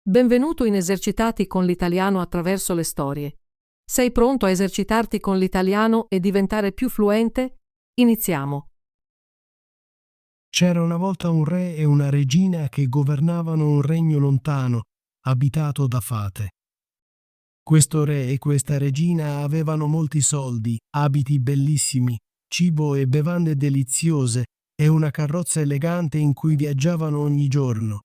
Benvenuto in Esercitati con l'italiano attraverso le storie. Sei pronto a esercitarti con l'italiano e diventare più fluente? Iniziamo. C'era una volta un re e una regina che governavano un regno lontano, abitato da fate. Questo re e questa regina avevano molti soldi, abiti bellissimi, cibo e bevande deliziose e una carrozza elegante in cui viaggiavano ogni giorno.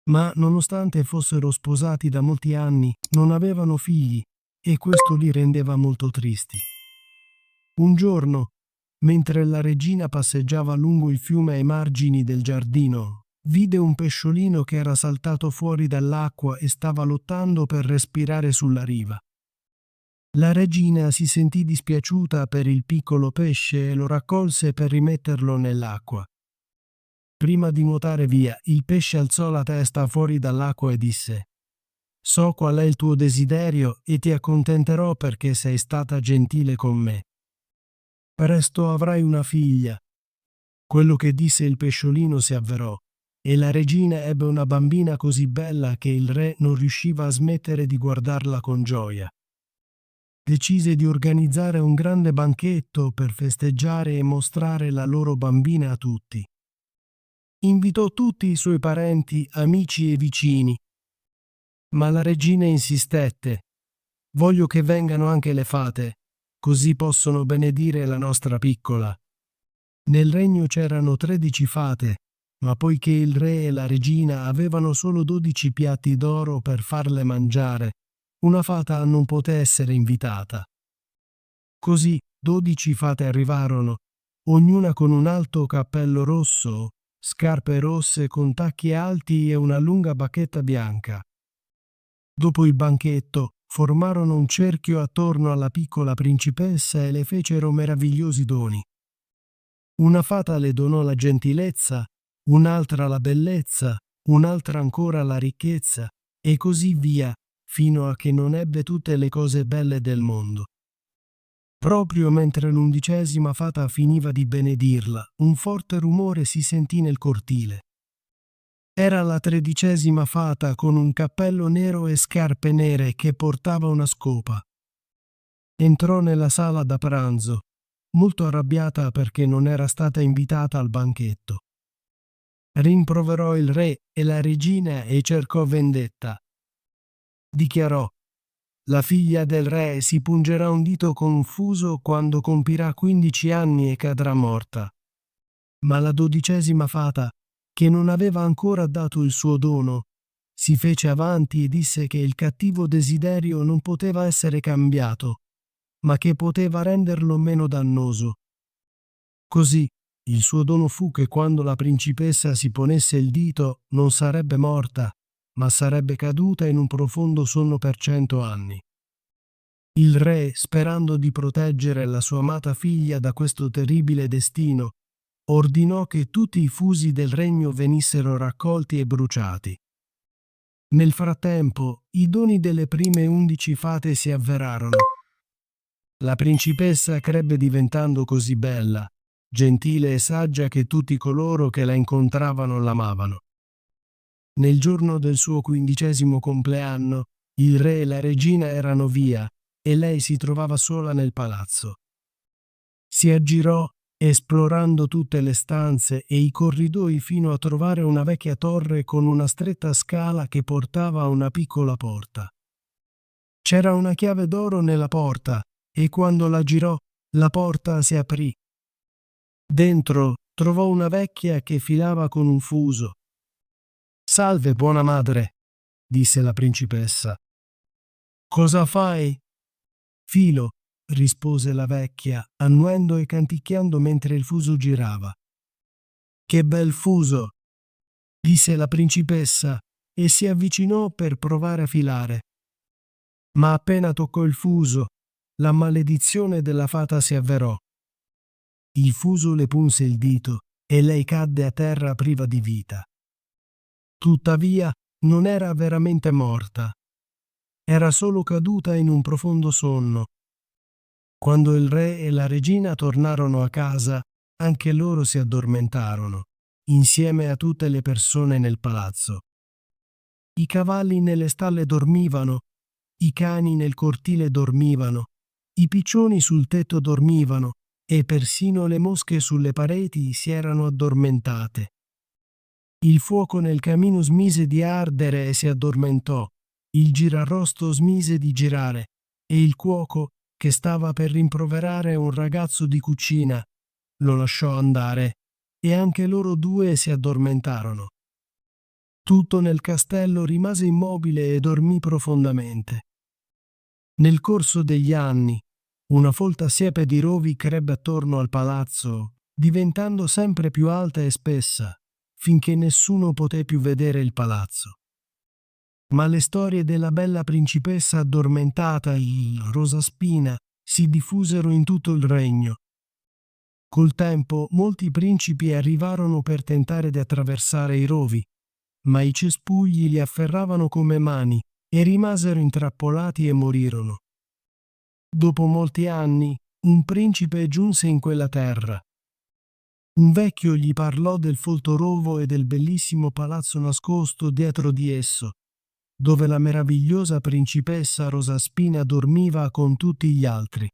Ma nonostante fossero sposati da molti anni, non avevano figli e questo li rendeva molto tristi. Un giorno, mentre la regina passeggiava lungo il fiume ai margini del giardino, vide un pesciolino che era saltato fuori dall'acqua e stava lottando per respirare sulla riva. La regina si sentì dispiaciuta per il piccolo pesce e lo raccolse per rimetterlo nell'acqua. Prima di nuotare via, il pesce alzò la testa fuori dall'acqua e disse: «So qual è il tuo desiderio e ti accontenterò perché sei stata gentile con me. Presto avrai una figlia». Quello che disse il pesciolino si avverò, e la regina ebbe una bambina così bella che il re non riusciva a smettere di guardarla con gioia. Decise di organizzare un grande banchetto per festeggiare e mostrare la loro bambina a tutti. Invitò tutti i suoi parenti, amici e vicini. Ma la regina insistette: «Voglio che vengano anche le fate, così possono benedire la nostra piccola». Nel regno c'erano 13 fate, ma poiché il re e la regina avevano solo 12 piatti d'oro per farle mangiare, una fata non poté essere invitata. Così 12 fate arrivarono, ognuna con un alto cappello rosso, scarpe rosse con tacchi alti e una lunga bacchetta bianca. Dopo il banchetto, formarono un cerchio attorno alla piccola principessa e le fecero meravigliosi doni. Una fata le donò la gentilezza, un'altra la bellezza, un'altra ancora la ricchezza, e così via, fino a che non ebbe tutte le cose belle del mondo. Proprio mentre l'11ª fata finiva di benedirla, un forte rumore si sentì nel cortile. Era la 13ª fata con un cappello nero e scarpe nere che portava una scopa. Entrò nella sala da pranzo, molto arrabbiata perché non era stata invitata al banchetto. Rimproverò il re e la regina e cercò vendetta. Dichiarò: «La figlia del re si pungerà un dito confuso quando compirà 15 anni e cadrà morta». Ma la 12ª fata, che non aveva ancora dato il suo dono, si fece avanti e disse che il cattivo desiderio non poteva essere cambiato, ma che poteva renderlo meno dannoso. Così, il suo dono fu che quando la principessa si ponesse il dito non sarebbe morta, ma sarebbe caduta in un profondo sonno per 100 anni. Il re, sperando di proteggere la sua amata figlia da questo terribile destino, ordinò che tutti i fusi del regno venissero raccolti e bruciati. Nel frattempo, i doni delle prime 11 fate si avverarono. La principessa crebbe diventando così bella, gentile e saggia che tutti coloro che la incontravano l'amavano. Nel giorno del suo 15° compleanno, il re e la regina erano via e lei si trovava sola nel palazzo. Si aggirò esplorando tutte le stanze e i corridoi fino a trovare una vecchia torre con una stretta scala che portava a una piccola porta. C'era una chiave d'oro nella porta e quando la girò, la porta si aprì. Dentro trovò una vecchia che filava con un fuso. «Salve, buona madre», disse la principessa. «Cosa fai?» «Filo», rispose la vecchia, annuendo e canticchiando mentre il fuso girava. «Che bel fuso!» disse la principessa e si avvicinò per provare a filare. Ma appena toccò il fuso, la maledizione della fata si avverò. Il fuso le punse il dito e lei cadde a terra priva di vita. Tuttavia, non era veramente morta. Era solo caduta in un profondo sonno. Quando il re e la regina tornarono a casa, anche loro si addormentarono, insieme a tutte le persone nel palazzo. I cavalli nelle stalle dormivano, i cani nel cortile dormivano, i piccioni sul tetto dormivano e persino le mosche sulle pareti si erano addormentate. Il fuoco nel camino smise di ardere e si addormentò, il girarrosto smise di girare e il cuoco, che stava per rimproverare un ragazzo di cucina, lo lasciò andare e anche loro due si addormentarono. Tutto nel castello rimase immobile e dormì profondamente. Nel corso degli anni, una folta siepe di rovi crebbe attorno al palazzo, diventando sempre più alta e spessa, finché nessuno poté più vedere il palazzo. Ma le storie della bella principessa addormentata, il Rosaspina, si diffusero in tutto il regno. Col tempo molti principi arrivarono per tentare di attraversare i rovi, ma i cespugli li afferravano come mani e rimasero intrappolati e morirono. Dopo molti anni, un principe giunse in quella terra. Un vecchio gli parlò del folto rovo e del bellissimo palazzo nascosto dietro di esso, dove la meravigliosa principessa Rosaspina dormiva con tutti gli altri.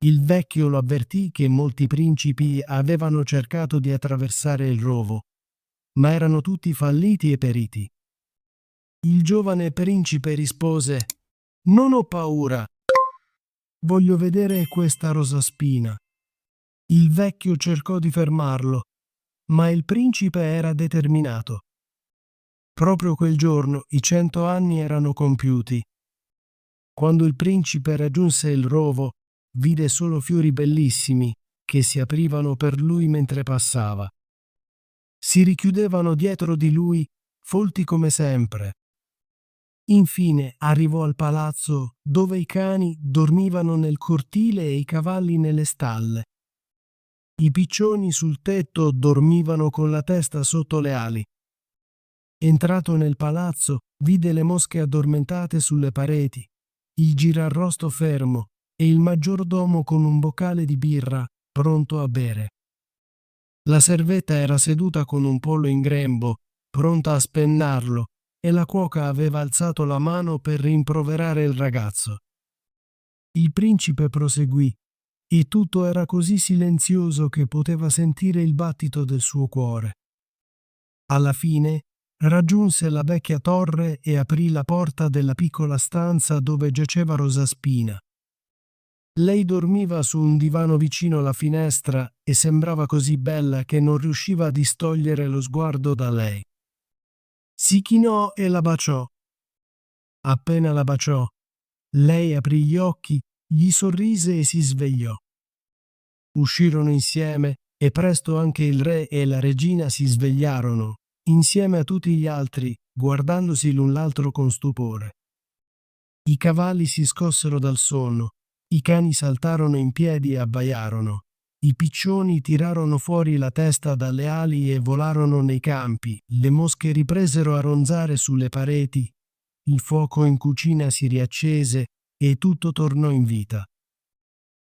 Il vecchio lo avvertì che molti principi avevano cercato di attraversare il rovo, ma erano tutti falliti e periti. Il giovane principe rispose: «Non ho paura. Voglio vedere questa Rosaspina». Il vecchio cercò di fermarlo, ma il principe era determinato. Proprio quel giorno i 100 anni erano compiuti. Quando il principe raggiunse il rovo, vide solo fiori bellissimi che si aprivano per lui mentre passava. Si richiudevano dietro di lui, folti come sempre. Infine arrivò al palazzo dove i cani dormivano nel cortile e i cavalli nelle stalle. I piccioni sul tetto dormivano con la testa sotto le ali. Entrato nel palazzo, vide le mosche addormentate sulle pareti, il girarrosto fermo e il maggiordomo con un boccale di birra pronto a bere. La servetta era seduta con un pollo in grembo, pronta a spennarlo, e la cuoca aveva alzato la mano per rimproverare il ragazzo. Il principe proseguì, e tutto era così silenzioso che poteva sentire il battito del suo cuore. Alla fine raggiunse la vecchia torre e aprì la porta della piccola stanza dove giaceva Rosaspina. Lei dormiva su un divano vicino alla finestra e sembrava così bella che non riusciva a distogliere lo sguardo da lei. Si chinò e la baciò. Appena la baciò, lei aprì gli occhi, gli sorrise e si svegliò. Uscirono insieme e presto anche il re e la regina si svegliarono, insieme a tutti gli altri, guardandosi l'un l'altro con stupore. I cavalli si scossero dal sonno, i cani saltarono in piedi e abbaiarono, i piccioni tirarono fuori la testa dalle ali e volarono nei campi, le mosche ripresero a ronzare sulle pareti, il fuoco in cucina si riaccese e tutto tornò in vita.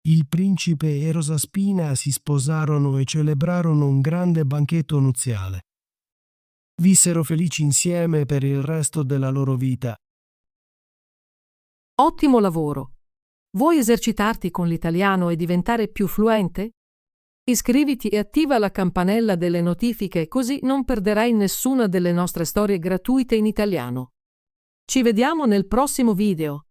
Il principe e Rosaspina si sposarono e celebrarono un grande banchetto nuziale. Vissero felici insieme per il resto della loro vita. Ottimo lavoro! Vuoi esercitarti con l'italiano e diventare più fluente? Iscriviti e attiva la campanella delle notifiche così non perderai nessuna delle nostre storie gratuite in italiano. Ci vediamo nel prossimo video.